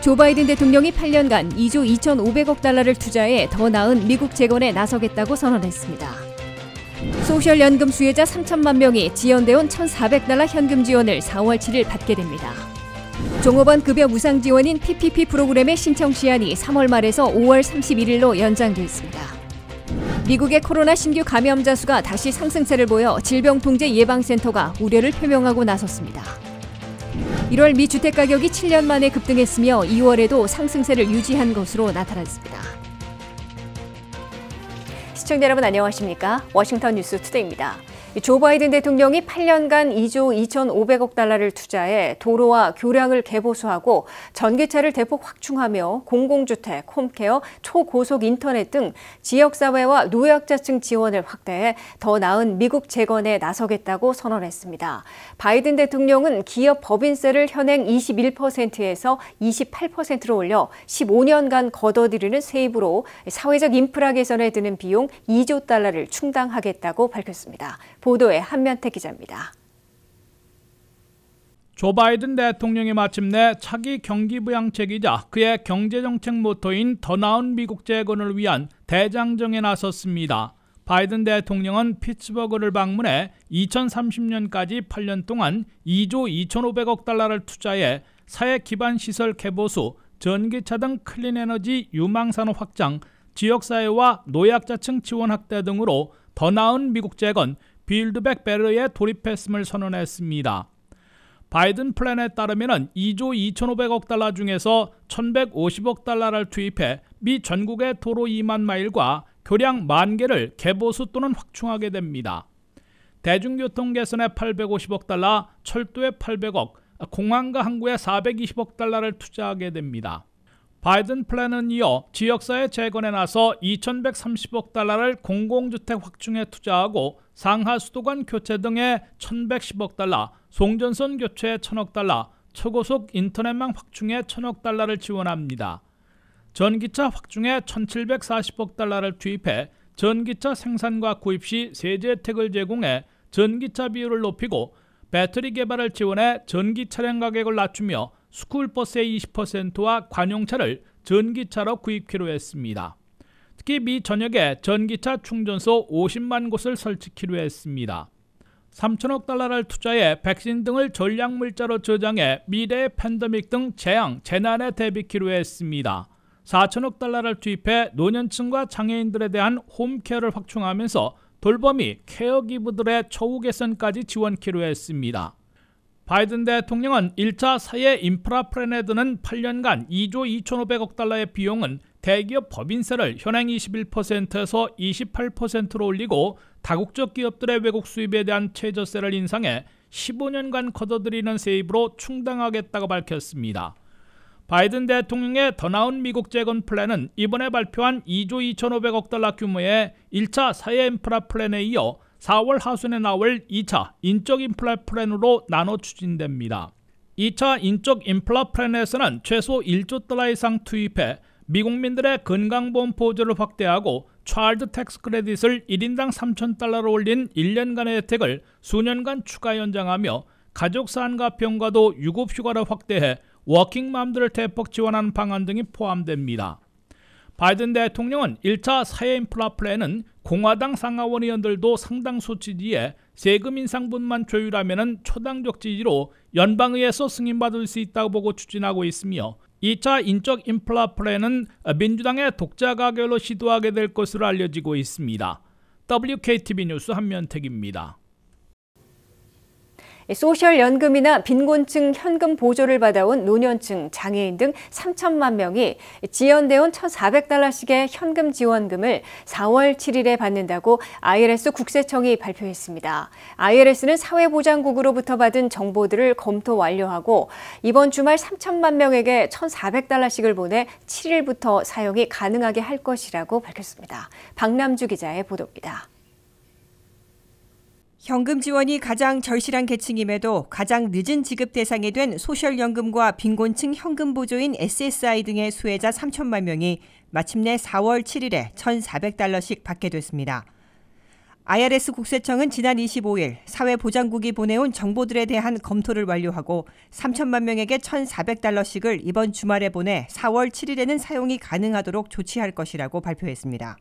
조 바이든 대통령이 8년간 2조 2,500억 달러를 투자해 더 나은 미국 재건에 나서겠다고 선언했습니다. 소셜연금 수혜자 3천만 명이 지연돼온 1,400달러 현금 지원을 4월 7일 받게 됩니다. 종업원 급여 무상 지원인 PPP 프로그램의 신청 시한이 3월 말에서 5월 31일로 연장됐습니다. 미국의 코로나 신규 감염자 수가 다시 상승세를 보여 질병통제예방센터가 우려를 표명하고 나섰습니다. 1월 미 주택가격이 7년 만에 급등했으며 2월에도 상승세를 유지한 것으로 나타났습니다. 시청자 여러분 안녕하십니까? 워싱턴 뉴스 투데이입니다. 조 바이든 대통령이 8년간 2조 2,500억 달러를 투자해 도로와 교량을 개보수하고 전기차를 대폭 확충하며 공공주택, 홈케어, 초고속 인터넷 등 지역사회와 노약자층 지원을 확대해 더 나은 미국 재건에 나서겠다고 선언했습니다. 바이든 대통령은 기업 법인세를 현행 21%에서 28%로 올려 15년간 걷어들이는 세입으로 사회적 인프라 개선에 드는 비용 2조 달러를 충당하겠다고 밝혔습니다. 보도에 한면태 기자입니다. 조 바이든 대통령이 마침내 차기 경기부양책이자 그의 경제정책 모토인 더 나은 미국 재건을 위한 대장정에 나섰습니다. 바이든 대통령은 피츠버그를 방문해 2030년까지 8년 동안 2조 2,500억 달러를 투자해 사회 기반 시설 개보수, 전기차 등 클린에너지 유망산업 확장, 지역사회와 노약자층 지원 확대 등으로 더 나은 미국 재건, 빌드백 베터에 돌입했음을 선언했습니다. 바이든 플랜에 따르면 2조 2,500억 달러 중에서 1,150억 달러를 투입해 미 전국의 도로 2만 마일과 교량 10,000개를 개보수 또는 확충하게 됩니다. 대중교통 개선에 850억 달러, 철도에 800억, 공항과 항구에 420억 달러를 투자하게 됩니다. 바이든 플랜은 이어 지역사회 재건에 나서 2,130억 달러를 공공주택 확충에 투자하고 상하 수도관 교체 등에 1,110억 달러, 송전선 교체에 1,000억 달러, 초고속 인터넷망 확충에 1,000억 달러를 지원합니다. 전기차 확충에 1,740억 달러를 투입해 전기차 생산과 구입 시 세제 혜택을 제공해 전기차 비율을 높이고 배터리 개발을 지원해 전기 차량 가격을 낮추며 스쿨버스의 20%와 관용차를 전기차로 구입키로 했습니다. 특히 미 전역에 전기차 충전소 50만 곳을 설치키로 했습니다. 3천억 달러를 투자해 백신 등을 전략물자로 저장해 미래의 팬데믹 등 재앙, 재난에 대비키로 했습니다. 4천억 달러를 투입해 노년층과 장애인들에 대한 홈케어를 확충하면서 돌봄이 케어기브들의 처우 개선까지 지원키로 했습니다. 바이든 대통령은 1차 사회 인프라 플랜에 드는 8년간 2조 2,500억 달러의 비용은 대기업 법인세를 현행 21%에서 28%로 올리고 다국적 기업들의 외국 수입에 대한 최저세를 인상해 15년간 걷어들이는 세입으로 충당하겠다고 밝혔습니다. 바이든 대통령의 더 나은 미국 재건 플랜은 이번에 발표한 2조 2,500억 달러 규모의 1차 사회 인프라 플랜에 이어 4월 하순에 나올 2차 인적 인프라 플랜으로 나눠 추진됩니다. 2차 인적 인프라 플랜에서는 최소 1조 달러 이상 투입해 미국민들의 건강보험 보조를 확대하고 차일드 텍스 크레딧을 1인당 3,000달러로 올린 1년간의 혜택을 수년간 추가 연장하며 가족 사안과 병가도 유급휴가를 확대해 워킹맘들을 대폭 지원하는 방안 등이 포함됩니다. 바이든 대통령은 1차 사회 인프라 플랜은 공화당 상하원 의원들도 상당수 지지해 세금 인상분만 조율하면 초당적 지지로 연방의회에서 승인받을 수 있다고 보고 추진하고 있으며 2차 인적 인프라 플랜은 민주당의 독자 가결로 시도하게 될 것으로 알려지고 있습니다. WKTV 뉴스 한면택입니다. 소셜연금이나 빈곤층 현금 보조를 받아온 노년층, 장애인 등 3천만 명이 지연돼온 1,400달러씩의 현금 지원금을 4월 7일에 받는다고 IRS 국세청이 발표했습니다. IRS는 사회보장국으로부터 받은 정보들을 검토 완료하고 이번 주말 3천만 명에게 1,400달러씩을 보내 7일부터 사용이 가능하게 할 것이라고 밝혔습니다. 박남주 기자의 보도입니다. 현금 지원이 가장 절실한 계층임에도 가장 늦은 지급 대상이 된 소셜연금과 빈곤층 현금 보조인 SSI 등의 수혜자 3천만 명이 마침내 4월 7일에 1,400달러씩 받게 됐습니다. IRS 국세청은 지난 25일 사회보장국이 보내온 정보들에 대한 검토를 완료하고 3천만 명에게 $1,400씩을 이번 주말에 보내 4월 7일에는 사용이 가능하도록 조치할 것이라고 발표했습니다.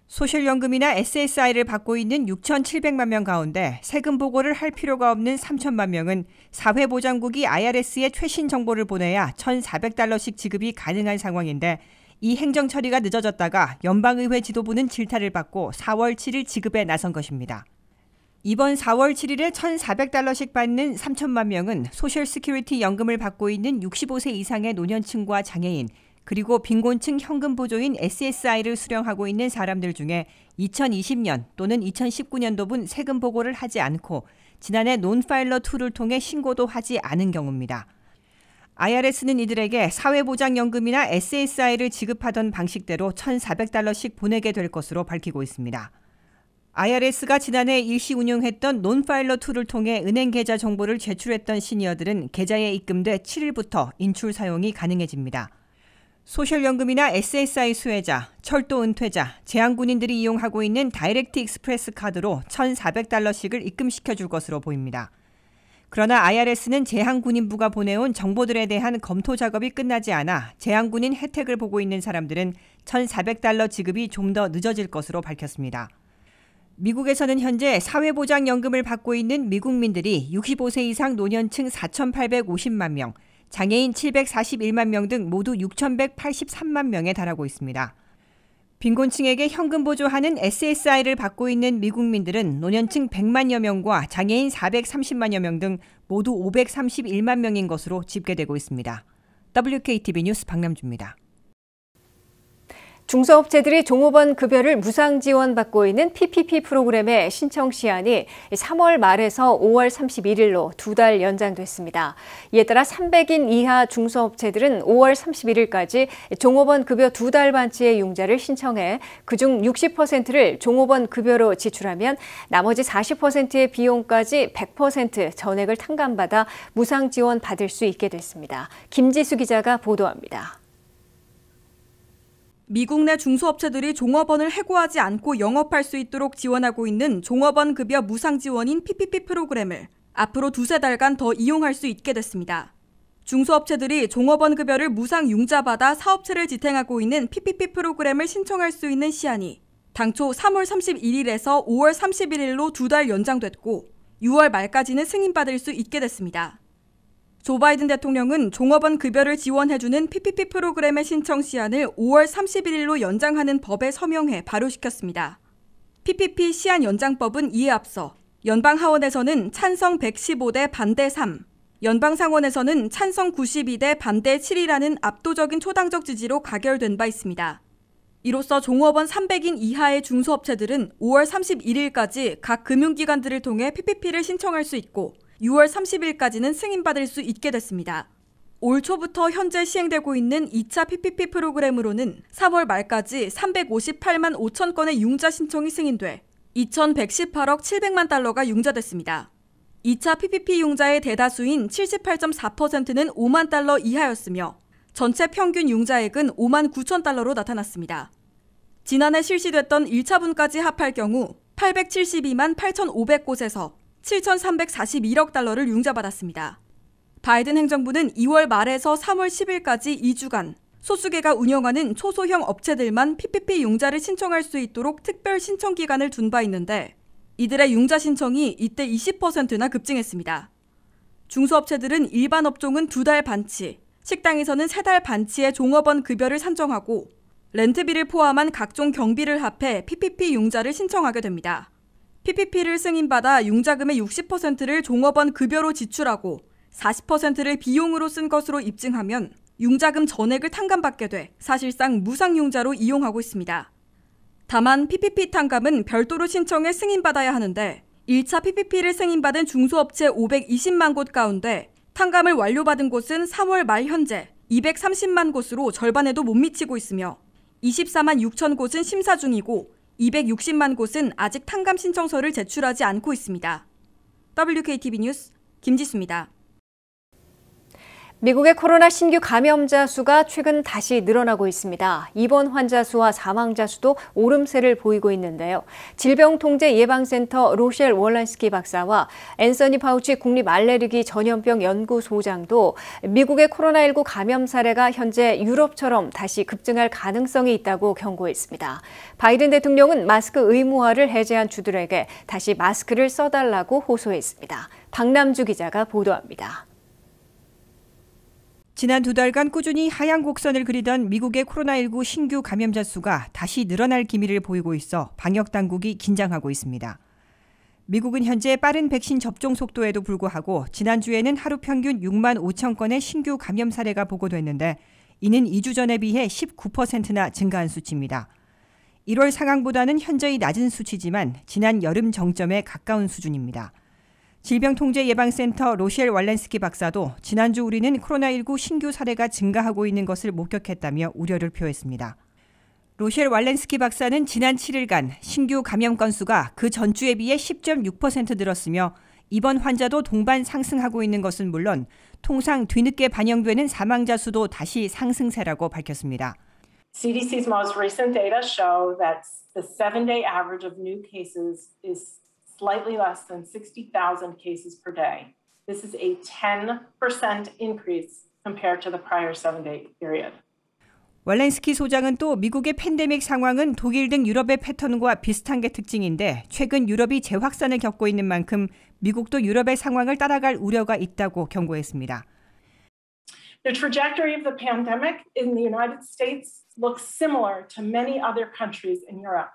소셜연금이나 SSI를 받고 있는 6,700만 명 가운데 세금 보고를 할 필요가 없는 3천만 명은 사회보장국이 IRS에 최신 정보를 보내야 $1,400씩 지급이 가능한 상황인데 이 행정 처리가 늦어졌다가 연방의회 지도부는 질타를 받고 4월 7일 지급에 나선 것입니다. 이번 4월 7일에 $1,400씩 받는 3천만 명은 소셜시큐리티 연금을 받고 있는 65세 이상의 노년층과 장애인, 그리고 빈곤층 현금 보조인 SSI를 수령하고 있는 사람들 중에 2020년 또는 2019년도분 세금 보고를 하지 않고 지난해 논파일러 툴을 통해 신고도 하지 않은 경우입니다. IRS는 이들에게 사회보장연금이나 SSI를 지급하던 방식대로 $1,400씩 보내게 될 것으로 밝히고 있습니다. IRS가 지난해 일시 운영했던 논파일러 툴을 통해 은행 계좌 정보를 제출했던 시니어들은 계좌에 입금돼 7일부터 인출 사용이 가능해집니다. 소셜연금이나 SSI 수혜자, 철도 은퇴자, 재향군인들이 이용하고 있는 다이렉트 익스프레스 카드로 $1,400씩을 입금시켜 줄 것으로 보입니다. 그러나 IRS는 재향군인부가 보내온 정보들에 대한 검토 작업이 끝나지 않아 재향군인 혜택을 보고 있는 사람들은 $1,400 지급이 좀 더 늦어질 것으로 밝혔습니다. 미국에서는 현재 사회보장연금을 받고 있는 미국민들이 65세 이상 노년층 4,850만 명, 장애인 741만 명 등 모두 6,183만 명에 달하고 있습니다. 빈곤층에게 현금 보조하는 SSI를 받고 있는 미국민들은 노년층 100만여 명과 장애인 430만여 명 등 모두 531만 명인 것으로 집계되고 있습니다. WKTV 뉴스 박남주입니다. 중소업체들이 종업원 급여를 무상 지원받고 있는 PPP 프로그램의 신청 시한이 3월 말에서 5월 31일로 2달 연장됐습니다. 이에 따라 300인 이하 중소업체들은 5월 31일까지 종업원 급여 2달 반치의 융자를 신청해 그중 60%를 종업원 급여로 지출하면 나머지 40%의 비용까지 100% 전액을 탕감받아 무상 지원받을 수 있게 됐습니다. 김지수 기자가 보도합니다. 미국 내 중소업체들이 종업원을 해고하지 않고 영업할 수 있도록 지원하고 있는 종업원 급여 무상 지원인 PPP 프로그램을 앞으로 2-3달간 더 이용할 수 있게 됐습니다. 중소업체들이 종업원 급여를 무상 융자받아 사업체를 지탱하고 있는 PPP 프로그램을 신청할 수 있는 시한이 당초 3월 31일에서 5월 31일로 2달 연장됐고 6월 말까지는 승인받을 수 있게 됐습니다. 조 바이든 대통령은 종업원 급여를 지원해주는 PPP 프로그램의 신청 시한을 5월 31일로 연장하는 법에 서명해 발효시켰습니다. PPP 시한 연장법은 이에 앞서 연방 하원에서는 찬성 115대 반대 3, 연방 상원에서는 찬성 92대 반대 7이라는 압도적인 초당적 지지로 가결된 바 있습니다. 이로써 종업원 300인 이하의 중소업체들은 5월 31일까지 각 금융기관들을 통해 PPP를 신청할 수 있고 6월 30일까지는 승인받을 수 있게 됐습니다. 올 초부터 현재 시행되고 있는 2차 PPP 프로그램으로는 3월 말까지 358만 5천 건의 융자 신청이 승인돼 2,118억 700만 달러가 융자됐습니다. 2차 PPP 융자의 대다수인 78.4%는 5만 달러 이하였으며 전체 평균 융자액은 5만 9천 달러로 나타났습니다. 지난해 실시됐던 1차분까지 합할 경우 872만 8,500곳에서 7,341억 달러를 융자받았습니다. 바이든 행정부는 2월 말에서 3월 10일까지 2주간 소수계가 운영하는 초소형 업체들만 PPP 융자를 신청할 수 있도록 특별 신청 기간을 둔 바 있는데 이들의 융자 신청이 이때 20%나 급증했습니다. 중소업체들은 일반 업종은 2달 반치, 식당에서는 3달 반치의 종업원 급여를 산정하고 렌트비를 포함한 각종 경비를 합해 PPP 융자를 신청하게 됩니다. PPP를 승인받아 융자금의 60%를 종업원 급여로 지출하고 40%를 비용으로 쓴 것으로 입증하면 융자금 전액을 탕감받게 돼 사실상 무상융자로 이용하고 있습니다. 다만 PPP 탕감은 별도로 신청해 승인받아야 하는데 1차 PPP를 승인받은 중소업체 520만 곳 가운데 탕감을 완료받은 곳은 3월 말 현재 230만 곳으로 절반에도 못 미치고 있으며 24만 6천 곳은 심사 중이고 260만 곳은 아직 탕감 신청서를 제출하지 않고 있습니다. WKTV 뉴스 김지수입니다. 미국의 코로나 신규 감염자 수가 최근 다시 늘어나고 있습니다. 입원 환자 수와 사망자 수도 오름세를 보이고 있는데요. 질병통제예방센터 로셸 월란스키 박사와 앤서니 파우치 국립 알레르기 전염병 연구소장도 미국의 코로나19 감염 사례가 현재 유럽처럼 다시 급증할 가능성이 있다고 경고했습니다. 바이든 대통령은 마스크 의무화를 해제한 주들에게 다시 마스크를 써달라고 호소했습니다. 박남주 기자가 보도합니다. 지난 2달간 꾸준히 하향 곡선을 그리던 미국의 코로나19 신규 감염자 수가 다시 늘어날 기미를 보이고 있어 방역 당국이 긴장하고 있습니다. 미국은 현재 빠른 백신 접종 속도에도 불구하고 지난주에는 하루 평균 6만 5천 건의 신규 감염 사례가 보고됐는데 이는 2주 전에 비해 19%나 증가한 수치입니다. 1월 상황보다는 현저히 낮은 수치지만 지난 여름 정점에 가까운 수준입니다. 질병통제예방센터 로셸 월란스키 박사도 지난주 우리는 코로나19 신규 사례가 증가하고 있는 것을 목격했다며 우려를 표했습니다. 로셸 월란스키 박사는 지난 7일간 신규 감염 건수가 그 전주에 비해 10.6% 늘었으며 입원 환자도 동반 상승하고 있는 것은 물론 통상 뒤늦게 반영되는 사망자 수도 다시 상승세라고 밝혔습니다. CDC's most recent data show that the 7-day average of new cases is slightly less than 60,000 cases per day. This is a 10% increase compared to the prior 7-day period. 월란스키 소장은 또 미국의 팬데믹 상황은 독일 등 유럽의 패턴과 비슷한 게 특징인데 최근 유럽이 재확산을 겪고 있는 만큼 미국도 유럽의 상황을 따라갈 우려가 있다고 경고했습니다. The trajectory of the pandemic in the United States looks similar to many other countries in Europe,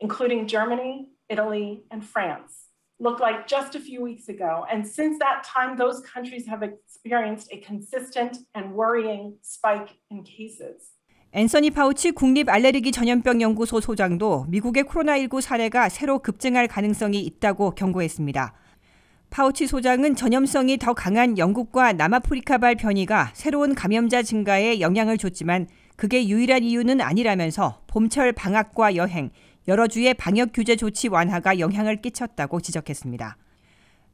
including Germany, Italy, and France. Looked like just a few weeks ago. And since that time, those countries have experienced a consistent and worrying spike in cases. 앤서니 파우치 국립 알레르기 전염병 연구소 소장도 미국의 코로나19 사례가 새로 급증할 가능성이 있다고 경고했습니다. 파우치 소장은 전염성이 더 강한 영국과 남아프리카발 변이가 새로운 감염자 증가에 영향을 줬지만 그게 유일한 이유는 아니라면서 봄철 방학과 여행, 여러 주의 방역 규제 조치 완화가 영향을 끼쳤다고 지적했습니다.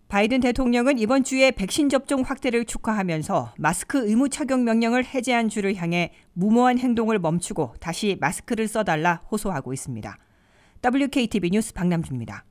바이든 대통령은 이번 주에 백신 접종 확대를 축하하면서 마스크 의무 착용 명령을 해제한 주를 향해 무모한 행동을 멈추고 다시 마스크를 써달라 호소하고 있습니다. WKTV 뉴스 박남주입니다.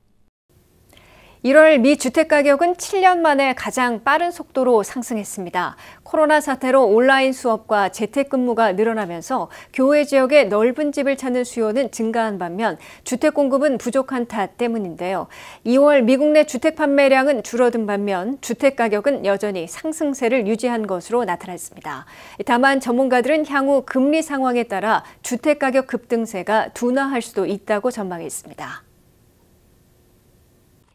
1월 미 주택가격은 7년 만에 가장 빠른 속도로 상승했습니다. 코로나 사태로 온라인 수업과 재택근무가 늘어나면서 교외 지역에 넓은 집을 찾는 수요는 증가한 반면 주택 공급은 부족한 탓 때문인데요. 2월 미국 내 주택 판매량은 줄어든 반면 주택 가격은 여전히 상승세를 유지한 것으로 나타났습니다. 다만 전문가들은 향후 금리 상황에 따라 주택 가격 급등세가 둔화할 수도 있다고 전망했습니다.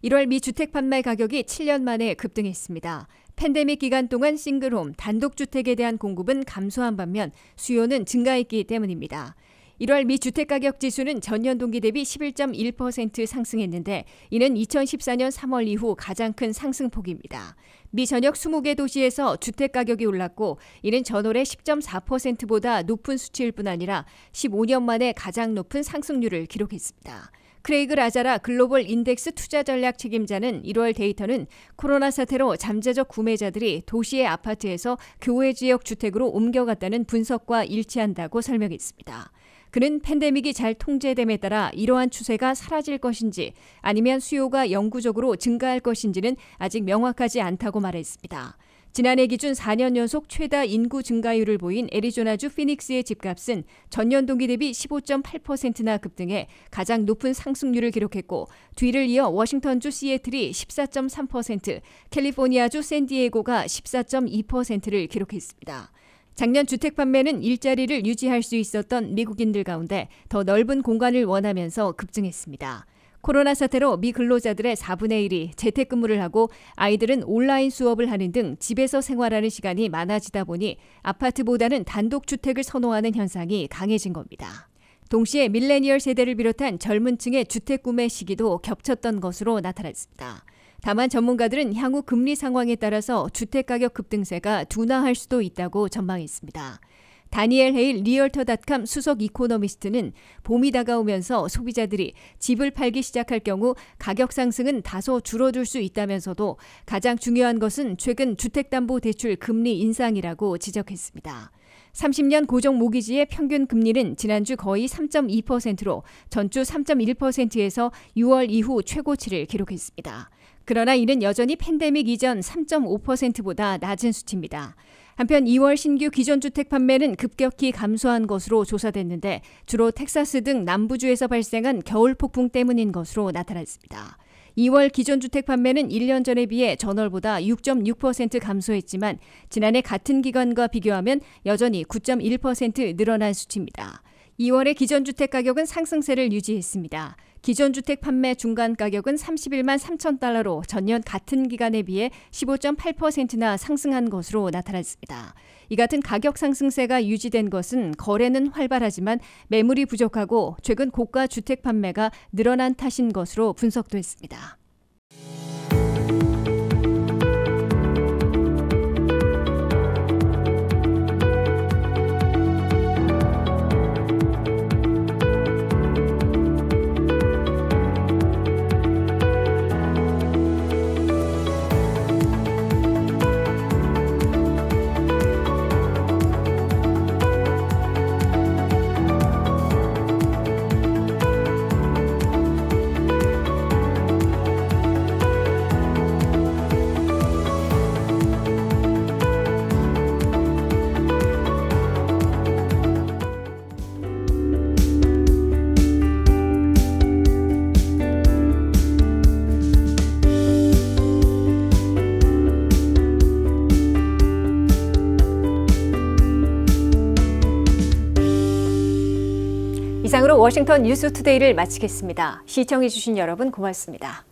1월 미 주택 판매 가격이 7년 만에 급등했습니다. 팬데믹 기간 동안 싱글홈, 단독주택에 대한 공급은 감소한 반면 수요는 증가했기 때문입니다. 1월 미 주택가격 지수는 전년 동기 대비 11.1% 상승했는데 이는 2014년 3월 이후 가장 큰 상승폭입니다. 미 전역 20개 도시에서 주택가격이 올랐고 이는 전월의 10.4%보다 높은 수치일 뿐 아니라 15년 만에 가장 높은 상승률을 기록했습니다. 크레이그 라자라 글로벌 인덱스 투자 전략 책임자는 1월 데이터는 코로나 사태로 잠재적 구매자들이 도시의 아파트에서 교외 지역 주택으로 옮겨갔다는 분석과 일치한다고 설명했습니다. 그는 팬데믹이 잘 통제됨에 따라 이러한 추세가 사라질 것인지 아니면 수요가 영구적으로 증가할 것인지는 아직 명확하지 않다고 말했습니다. 지난해 기준 4년 연속 최다 인구 증가율을 보인 애리조나주 피닉스의 집값은 전년 동기 대비 15.8%나 급등해 가장 높은 상승률을 기록했고 뒤를 이어 워싱턴주 시애틀이 14.3%, 캘리포니아주 샌디에고가 14.2%를 기록했습니다. 작년 주택 판매는 일자리를 유지할 수 있었던 미국인들 가운데 더 넓은 공간을 원하면서 급증했습니다. 코로나 사태로 미 근로자들의 4분의 1이 재택근무를 하고 아이들은 온라인 수업을 하는 등 집에서 생활하는 시간이 많아지다 보니 아파트보다는 단독주택을 선호하는 현상이 강해진 겁니다. 동시에 밀레니얼 세대를 비롯한 젊은 층의 주택 구매 시기도 겹쳤던 것으로 나타났습니다. 다만 전문가들은 향후 금리 상황에 따라서 주택가격 급등세가 둔화할 수도 있다고 전망했습니다. 다니엘 헤일 리얼터닷컴 수석 이코노미스트는 봄이 다가오면서 소비자들이 집을 팔기 시작할 경우 가격 상승은 다소 줄어들 수 있다면서도 가장 중요한 것은 최근 주택담보대출 금리 인상이라고 지적했습니다. 30년 고정 모기지의 평균 금리는 지난주 거의 3.2%로 전주 3.1%에서 6월 이후 최고치를 기록했습니다. 그러나 이는 여전히 팬데믹 이전 3.5%보다 낮은 수치입니다. 한편 2월 신규 기존주택 판매는 급격히 감소한 것으로 조사됐는데 주로 텍사스 등 남부주에서 발생한 겨울 폭풍 때문인 것으로 나타났습니다. 2월 기존주택 판매는 1년 전에 비해 전월보다 6.6% 감소했지만 지난해 같은 기간과 비교하면 여전히 9.1% 늘어난 수치입니다. 2월의 기존주택 가격은 상승세를 유지했습니다. 기존주택 판매 중간 가격은 31만 3천 달러로 전년 같은 기간에 비해 15.8%나 상승한 것으로 나타났습니다. 이 같은 가격 상승세가 유지된 것은 거래는 활발하지만 매물이 부족하고 최근 고가 주택 판매가 늘어난 탓인 것으로 분석됐습니다. 이상으로 워싱턴 뉴스투데이를 마치겠습니다. 시청해주신 여러분 고맙습니다.